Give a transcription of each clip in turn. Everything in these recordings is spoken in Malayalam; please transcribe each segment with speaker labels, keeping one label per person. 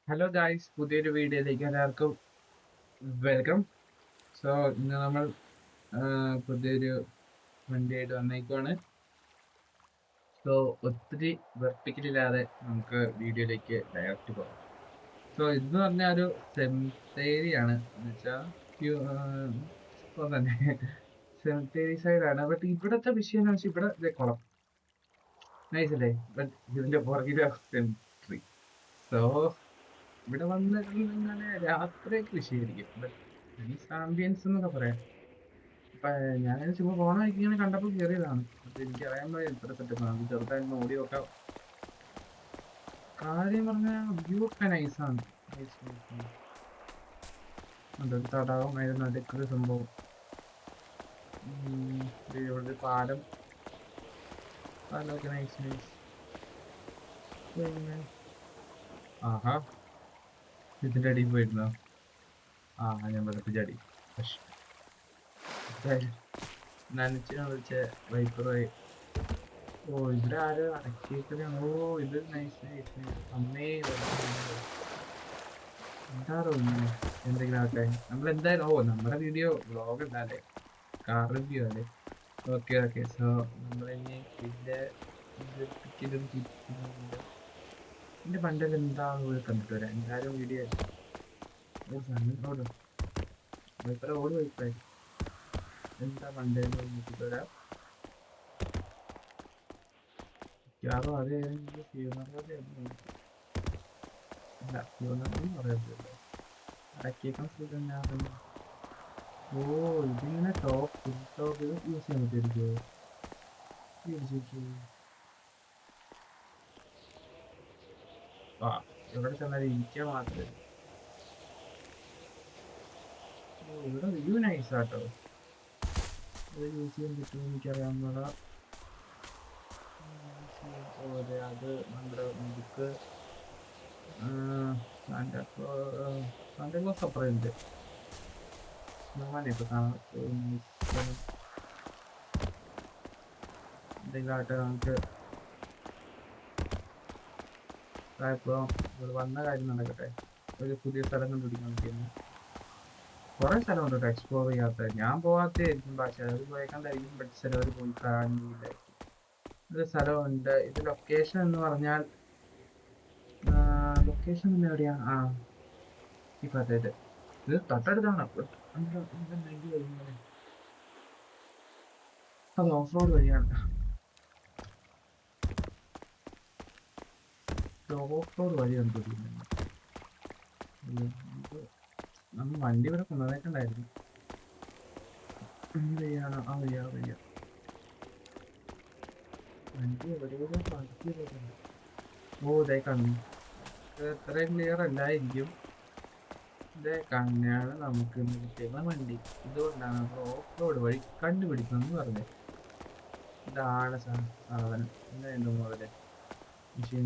Speaker 1: ഹലോ ഗായ്സ്, പുതിയൊരു വീഡിയോയിലേക്ക് എല്ലാവർക്കും വെൽക്കം. സോ ഇന്ന് നമ്മൾ പുതിയൊരു വണ്ടിയായിട്ട് വന്നേക്കുവാണ്. സോ ഒത്തിരി വെർട്ടിക്കലില്ലാതെ നമുക്ക് വീഡിയോയിലേക്ക് ഡയറക്റ്റ് പോകാം. സോ ഇതെന്ന് പറഞ്ഞാൽ ഒരു സെമിത്തേരിയാണ് എന്ന് വെച്ചാൽ തന്നെ സെമിത്തേരി സൈഡാണ്. ബട്ട് ഇവിടുത്തെ വിഷയം എന്ന് വെച്ചാൽ ഇവിടെ ദേ കുളം നൈസ് അല്ലേ. ബട്ട് ഇതിന്റെ പുറകിലെ സെമിട്രി. സോ ഇവിടെ വന്നിരുന്നിങ്ങനെ രാത്രിയൊക്കെ വിഷയമായിരിക്കും. ബട്ട് നൈസ് ആംബിയൻസ് എന്നൊക്കെ പറയാം. അപ്പൊ ഞാൻ ചുമ്മാ പോണ വഴിക്ക് ഇങ്ങനെ കണ്ടപ്പോൾ കയറിയതാണ്. അപ്പൊ എനിക്ക് അറിയാൻ പോയ ഇത്ര സെറ്റപ്പ് നമുക്ക് ചെറുതായിട്ട് ഓടി നോക്കാം. കാര്യം പറഞ്ഞ വ്യൂ ഒക്കെ നൈസാണ്. Nice nice nice. അതൊരു തടാകം അതിന് നടുക്കൊരു സംഭവം. ഇവിടെ ഒരു പാലം. പാലമൊക്കെ നൈസ് നൈസ്. പിന്നെ ആഹാ, ഇതിന്റെ അടിയിൽ പോയിരുന്നോ? ഞാൻ വെള്ളത്തിൽ ചാടി. പക്ഷെ നനച്ച് വിളിച്ച വൈപ്പറായി. ഇവിടെ ആരോ അടക്കിയേക്കണേ. ഇത് നൈസ് നൈസ് നൈസ്. അമ്മേ എന്താണോ ഇങ്ങനെ എന്തെങ്കിലും ആട്ടെ. നമ്മളെന്തായാലും നമ്മുടെ വീഡിയോ വ്ളോഗ് അല്ലേ, കാർ റിവ്യൂ അല്ലേ. Okay okay. സോ നമ്മളിനി ഇതിന്റെ ഇതിന്റെ പണ്ടിൽ എന്താണെന്ന് പോയി കണ്ടിട്ട് വരാം. എന്തായാലും വീഡിയോ ഓടും വൈപ്പറ ഓട് വൈപ്പായി എന്താ പണ്ടെന്ന് നോക്കിട്ട് വരാം. യാറോ അത് ഏതെങ്കിലും ഫ്യൂണറോ അല്ല, ഫ്യൂണറൊന്നും പറയത്തില്ല. അടക്കിയേക്കാൻ സ്ഥിരം ഞാൻ തന്നെ. ഇതിങ്ങനെ ടോപ്പ് യൂസ് ചെയ്യാൻ പറ്റുമായിരിക്കുമോ? ആ എവിടെ ചെന്നാലും ഇരിക്കാൻ മാത്രമേ. ഇവിടെ വ്യൂ നൈസാട്ടോ. ഇത് യൂസ് ചെയ്യാൻ പറ്റുമോ എനിക്കറിയാവുന്നതാ. അത് നമ്മുടെ ബുക്ക് സാന്റാക്ലോസ് അപ്പുറമുണ്ട്. ഞാനിപ്പോൾ കാണാം. എന്തെങ്കിലും ആട്ടെ, നമുക്ക് ഇപ്പോൾ വന്ന കാര്യം നടക്കട്ടെ. ഒരു പുതിയ സ്ഥലം കണ്ടുപിടിക്കാൻ പറ്റുന്നു. കുറെ സ്ഥലമുണ്ട് കേട്ടോ എക്സ്പ്ലോർ ചെയ്യാത്ത. ഞാൻ പോകാത്തായിരിക്കും, പക്ഷെ ചിലവർ പോയേക്കാണ്ടായിരിക്കും. ബട്ട് ചിലവർ പോയി കാണില്ലായിരിക്കും. ഒരു സ്ഥലമുണ്ട്. ഇത് ലൊക്കേഷൻ എന്ന് പറഞ്ഞാൽ ലൊക്കേഷൻ പിന്നെ എവിടെയാ? ഈ ഭാഗത്തായിട്ട്. ഇത് തൊട്ടടുത്താണ്. അത് ഓഫ് റോഡ് വഴിയാണ്. ഓഫ് റോഡ് വഴി കണ്ടുപിടിക്കുന്നത്. നമ്മൾ വണ്ടി ഇവിടെ കൊണ്ടുവന്നേക്കണ്ടായിരുന്നു. വഴിയാണ് ആ വഴിയാ. വണ്ടി എവിടെയെങ്കിലും പാർക്ക് ചെയ്തേക്കുന്നത്. ഇതേ കണ്ണു. ഇത്രയും ക്ലിയർ അല്ലായിരിക്കും. ഇതേ കണ്ണാണ് നമുക്ക് കിട്ടിയ വണ്ടി. ഇതുകൊണ്ടാണ് നമ്മൾ ഓഫ് റോഡ് വഴി കണ്ടുപിടിക്കുമെന്ന് പറഞ്ഞത്. ഇതാണ് സാധനം. എന്താ മുതലേ മിഷീൻ.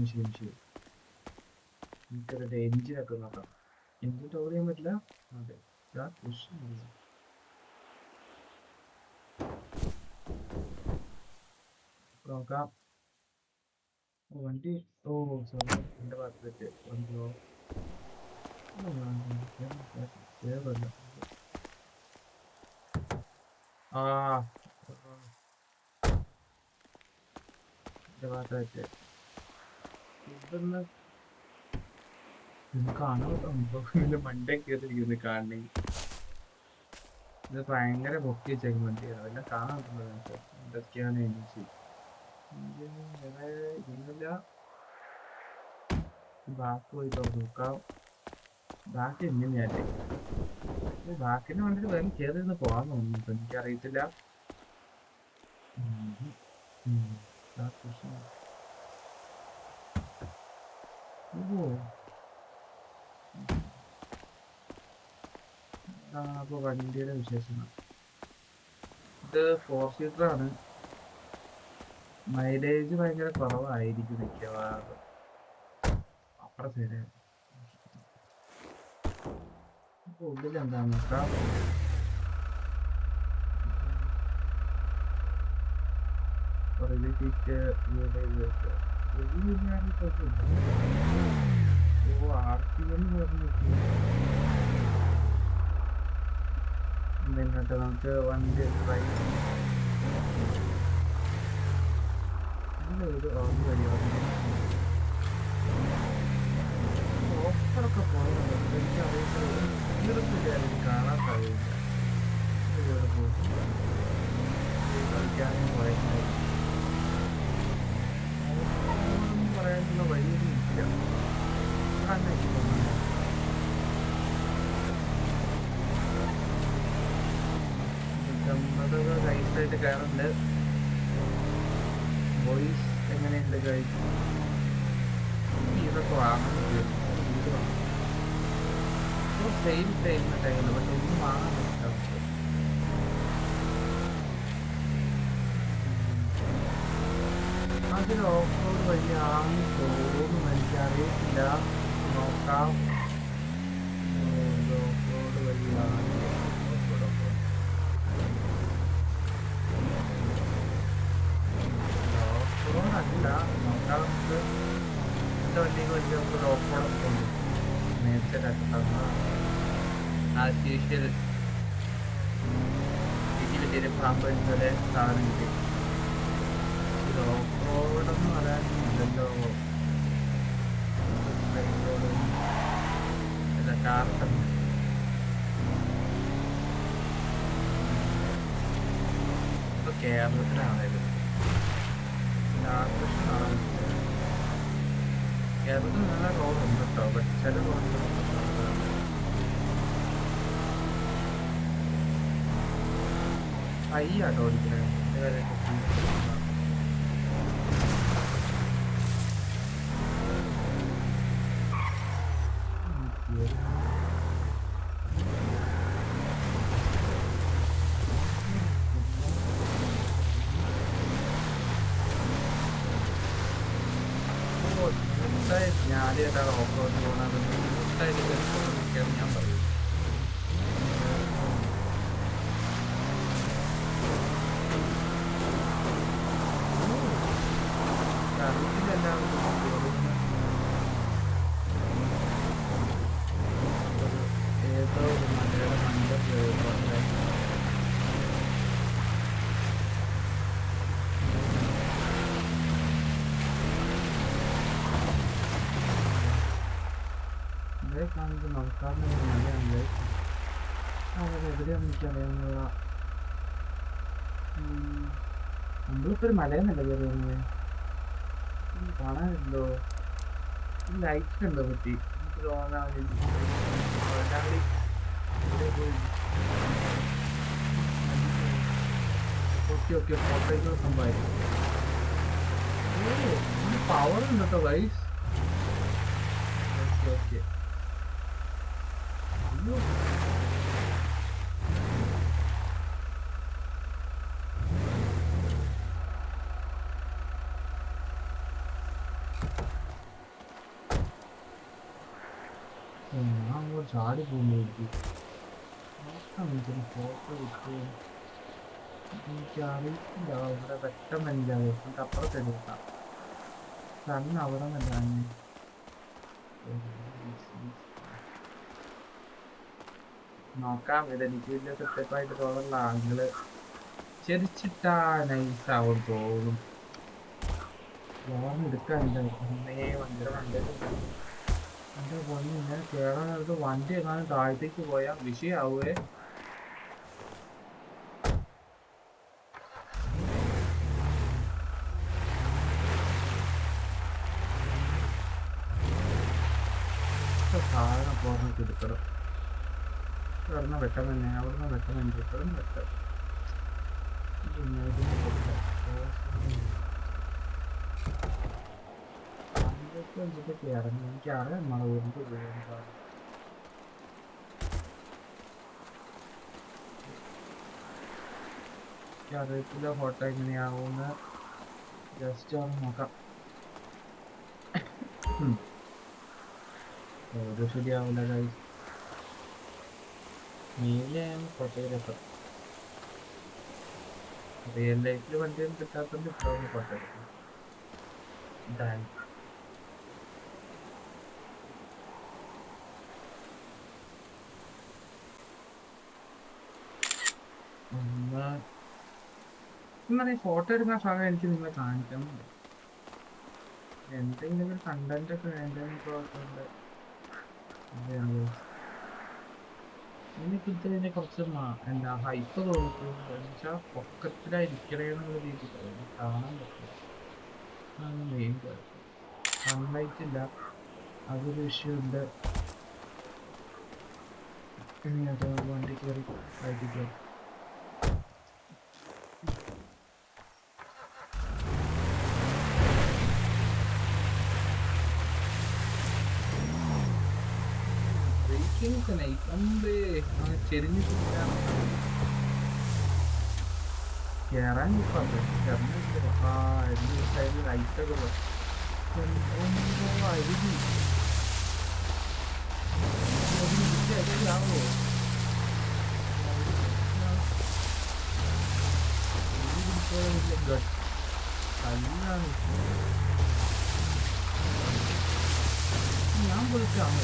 Speaker 1: എനിക്കതിന്റെ എഞ്ചിനൊക്കെ നോക്കാം. എഞ്ചിൻ ടോർ ചെയ്യാൻ പറ്റില്ല. അതെ, നോക്കാം. വണ്ടി സോറി, എന്റെ ഭാഗത്തേക്ക് വണ്ടിയോ എന്റെ ഭാഗത്തേക്ക് ഇതൊന്ന് കാണാൻ സംഭവം മണ്ടേ കയറിയിരിക്കുന്നത് കാണണേ. ഇത് ഭയങ്കര പൊക്കി വെച്ചേക്കും വണ്ടിയാണ്. അതെല്ലാം കാണാൻ പറ്റുന്നത് എന്തൊക്കെയാണ് എനിക്ക് വേറെ ഇല്ല. ബാക്ക് പോയി നോക്കാം. ബാക്ക് എങ്ങനെയല്ലേ? ബാക്കിന് വേണ്ടിട്ട് വേഗം കയറി നിന്ന് പോകാൻ തോന്നുന്നു. ഇപ്പൊ എനിക്കറിയത്തില്ല. അപ്പൊ വണ്ടിയുടെ വിശേഷമാണ്. ഇത് 4 സീറ്റർ ആണ്. മൈലേജ് ഭയങ്കര കുറവായിരിക്കും മിക്കവാറും. അപ്പുറ സൈഡ് ഉള്ളിൽ എന്താന്ന് നോക്കാം. ആർ എന്നിട്ട് നമുക്ക് വണ്ടി ട്രൈ ഇത് ഓർമ്മ വഴി ഓഫറൊക്കെ പോയത് എനിക്ക് അറിയത്തില്ല എനിക്ക് കാണാൻ കഴിയില്ല കളിക്കാനും പോയത് പറയാനുള്ള വഴിയൊന്നും ഇല്ല അങ്ങനെ റൈസായിട്ട് കയറുന്നുണ്ട് ബോയ്സ് എങ്ങനെയുണ്ട് കഴിച്ചു ഇതൊക്കെ വാങ്ങാൻ സെയിൽ ചെയ്യുന്ന ടൈമിൽ പക്ഷെ ഒന്നും വാങ്ങാൻ പറ്റില്ല അതിൽ ഓഫ് റോഡ് വഴിയാണെന്ന് തോന്നുന്നു എനിക്കറിയത്തില്ല നോക്കാം ഓഫ് റോഡ് വഴിയാണ് ഓഫ് റോഡ് അല്ല നോക്കാം നമുക്ക് എൻ്റെ വണ്ടിക്ക് വലിയ നമുക്ക് ഓഫ് റോഡ് ഉണ്ട് നേരത്തെ ആസ് യൂഷ്വൽ വീട്ടിൽ ചെറിയ പാമ്പ് പോലെ സാധനം കിട്ടി ഇത് ഓഫ് റോഡെന്ന് പറയാനില്ലല്ലോ അല്ല കാർ തന്നെ ഇപ്പൊ കേരളത്തിലാണത് കേരളത്തിൽ നല്ല റോഡുണ്ട് കേട്ടോ ബട്ട് ചില റോഡുകൾ ഹൈയാട്ടോ ഓടിക്കണേ എൻ്റെ കാര്യമൊക്കെ ഞാൻ ആദ്യമായിട്ടാണ് ഓഫ് റോഡ് പോകുന്നത് ഞാൻ പറയും അറിയില്ലെല്ലാം ഏതോ ഒരു മലയുടെ മണ്ട കാണുന്നത് നമുക്കാരുടെ മലയാണല്ലേ അവിടെ എവിടെയാണെന്ന് എനിക്കറിയാവുന്നതാ നമ്മളിപ്പോ ഒരു മലയെന്നല്ല കയറുന്നത് കാണാനുണ്ടോ ലൈറ്റ് ഉണ്ടോ പറ്റി എനിക്ക് തോന്നാൻ ഓക്കെ ഓക്കെ ഫോട്ടോയ്ക്ക് സംഭവമായിരിക്കും പവർ ഉണ്ട് കേട്ടോ ഗൈസ് ഓക്കെ ഓക്കെ ഞാൻ അങ്ങോട്ട് ചാടി പോകുമ്പോഴേക്ക് ഫോട്ടോ കിട്ടുമോ എനിക്കറിയില്ല ഇവിടെ പെട്ടെന്ന് എനിക്കറിയാം നമുക്ക് അപ്പുറത്ത് എടുക്കാം കണ്ണ് അവിടെ നിന്നല്ല നോക്കാം ഇതെനിക്ക് വലിയ സെറ്റപ്പായിട്ട് തോന്നുന്ന ആംഗിള് ചെരിച്ചിട്ടാ നൈസാവും തോന്നും ലോൺ എടുക്കാനില്ല ഭയങ്കര വണ്ടി എൻ്റെ പൊന്നി ഇങ്ങനെ കയറാനത് വണ്ടി എങ്ങാനും താഴത്തേക്ക് പോയാൽ വിഷയാവുകയെ സാധനം പോകാൻ എടുക്കണം ഇവിടുന്ന് വെട്ടം തന്നെ അവിടുന്ന് വെട്ടം തന്നെ ഇവിടുന്ന് വെട്ടം വെച്ചിട്ടൊക്കെ ഇറങ്ങി എനിക്കറിയാം നമ്മളെ ഊരിൻ്റെ ഉപയോഗം അറിയത്തില്ല ഫോട്ടോ എങ്ങനെയാവുമെന്ന് ജസ്റ്റ് ഒന്ന് നോക്കാം ഓരോ ശരിയാവില്ല ഗൈസ് മെയിനാണ് ഫോട്ടോഗ്രാഫർ റിയൽ ലൈഫിൽ വണ്ടിയൊന്നും കിട്ടാത്തതുകൊണ്ട് ഇപ്പോഴാണ് ഫോട്ടോഗ്രാഫർ ഇതാണ് എന്നാൽ ഈ ഫോട്ടോ എടുക്കുന്ന ഭാഗം എനിക്ക് നിങ്ങളെ കാണിക്കണം. എന്തെങ്കിലും ഒരു കണ്ടന്റ് ഒക്കെ വേണ്ടതെന്നൊക്കെ ഓർത്തുകൊണ്ട് എനിക്ക് ഇതിനെ കുറച്ച് എന്താ ഹൈപ്പ് തോന്നിയിട്ടുണ്ട്. എന്ന് വെച്ചാൽ പൊക്കത്തിലായിരിക്കണേ എന്നുള്ള രീതിയിൽ കാണാൻ പറ്റില്ല. അതാണ് മെയിൻ കുഴപ്പം. സൺലൈറ്റ് ഇല്ല, അതൊരു വിഷയമുണ്ട്. ഇനി അത് വണ്ടി കയറി ആയിരിക്കും. ചെരിഞ്ഞു കേറാൻ സൈഡിൽ ലൈറ്റൊക്കെ അരുതി ആവോ ഞാൻ വിളിച്ചാണോ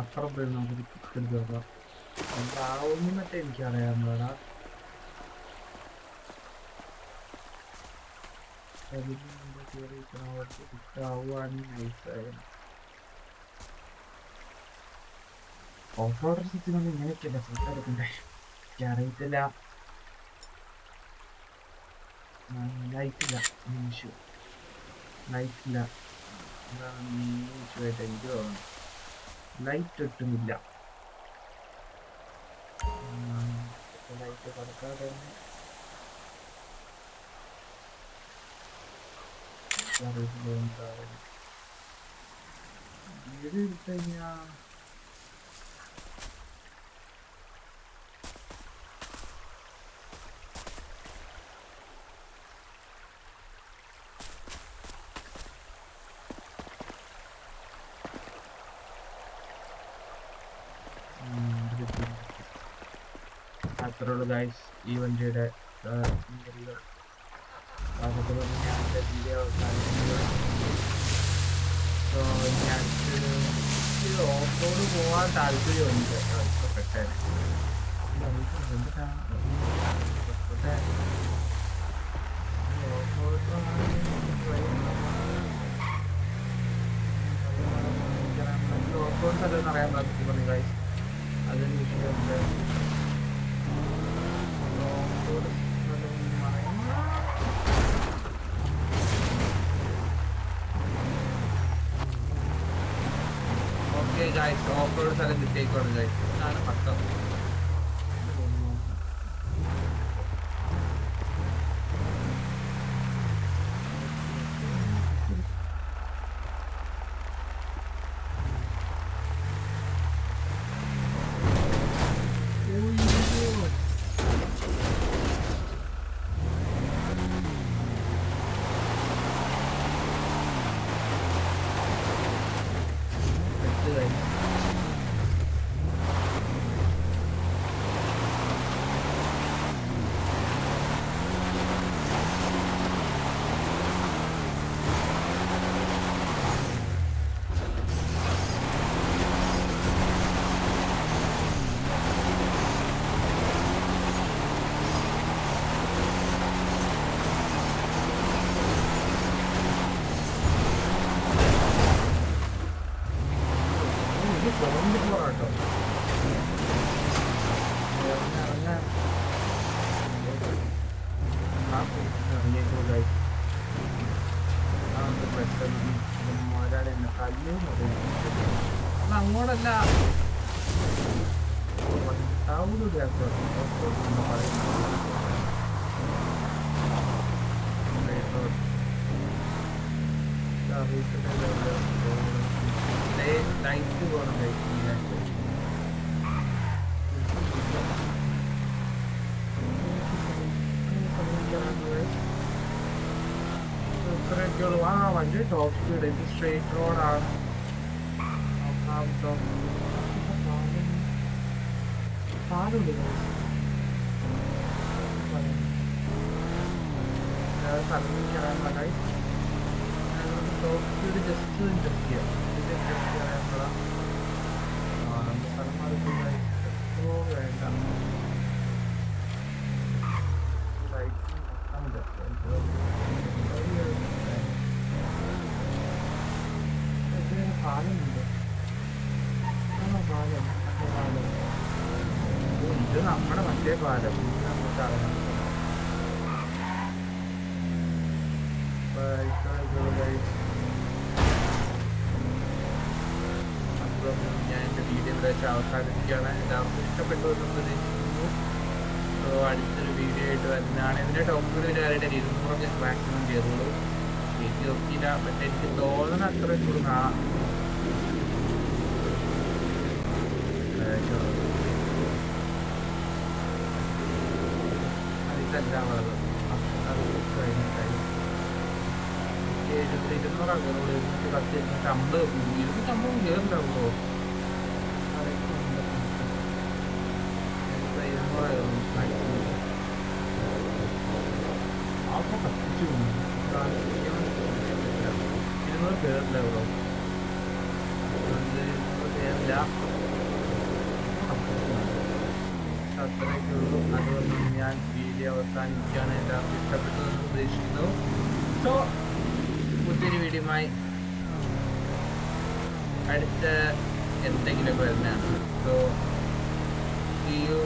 Speaker 1: അപ്പുറം പോയി നമുക്ക് പിക്ക് നോക്കാം. എന്താവുന്നൊക്കെ എനിക്കറിയാവുന്നതാ. ഓഫ് റോഡർ സത്യമാണ് ഇങ്ങനെയൊക്കെയല്ല സംസാരിക്കണ്ടേ. എനിക്കറിയത്തില്ല. ലൈറ്റില്ല, ഇഷ്യൂ ലൈറ്റില്ല. എന്താണ് ഇഷ്യൂ ആയിട്ട് എനിക്ക് തോന്നുന്നു. ലൈറ്റ് ഒട്ടുമില്ല. ലൈറ്റ് കൊടുക്കാതെ തന്നെ വീട് എടുത്തു കഴിഞ്ഞാ അത്രയുള്ളൂ ഗൈസ് ഈ വണ്ടിയുടെ വീഡിയോ ഓഫ് റോഡ് പോകാൻ താല്പര്യമുണ്ട്. ഇപ്പൊ പെട്ടെന്ന് ഓഫ് റോഡ് സ്ഥലം അറിയാൻ പറ്റും ഗൈസ്. അതിന് വിഷയമുണ്ട്. guys, off-road സ്ഥലം കിട്ടിയേക്കാണ് guys. ഇതാണ് പക്കം. അങ്ങോട്ടല്ല ലൈറ്റ് പോകണം. ഇത്രയ്ക്കുള്ളൂ. ആ വണ്ടി ടോപ്പ് സ്പീഡ്, ഇത് സ്ട്രേറ്റ് റോഡാണ്. പാലുണ്ട് സ്ഥലത്തേക്ക് ടോപ്പ് സ്പീഡ് ജസ്റ്റ് ടെസ്റ്റ് ചെയ്യാം. ഇത് ടെസ്റ്റ് ചെയ്യാനുള്ള നമ്മുടെ സ്ഥലം മാറിപ്പോയി. വേണ്ട പാലമുണ്ട്. പാലം പാലം ഇത് നമ്മുടെ മറ്റേ പാലം. നമുക്ക് അറിയാം. ഞാൻ എൻ്റെ വീഡിയോ ഇവിടെ വെച്ച് അവസാനിപ്പിക്കുകയാണ്. എല്ലാവർക്കും ഇഷ്ടപ്പെട്ടു എന്ന് പ്രതീക്ഷിക്കുന്നു. സോ അടുത്തൊരു വീഡിയോ ആയിട്ട് വരുന്നതാണ്. ഇതിൻ്റെ ടോപ്പ് സ്പീഡ് കാര്യമായിട്ട് 200 മാക്സിമം കയറുള്ളൂ. എനിക്ക് നോക്കിയില്ല, പക്ഷെ എനിക്ക് തോന്നുന്ന അത്ര ചൂടാ. ഇതെല്ലാം വളരെ 200 കയറുള്ളൂ. 210 250 250 കയറില്ലാവുള്ളൂ. 200 കയറും മാക്സിമം. അപ്പൊ കത്തിച്ചു 200 കയറില്ലാവുള്ളൂ. 200 കയറില്ല. അത്രയൊക്കെ ഉള്ളൂ. അതുകൊണ്ട് ഞാൻ വീഡിയോ അവസാനിപ്പിക്കുകയാണ്. എല്ലാവർക്കും ഇഷ്ടപ്പെട്ടതെന്ന് പ്രതീക്ഷിക്കുന്നു. സോ പുതിയൊരു വീഡിയോയുമായി അടുത്ത എന്തെങ്കിലുമൊക്കെ വരുന്നതാണ്. So see you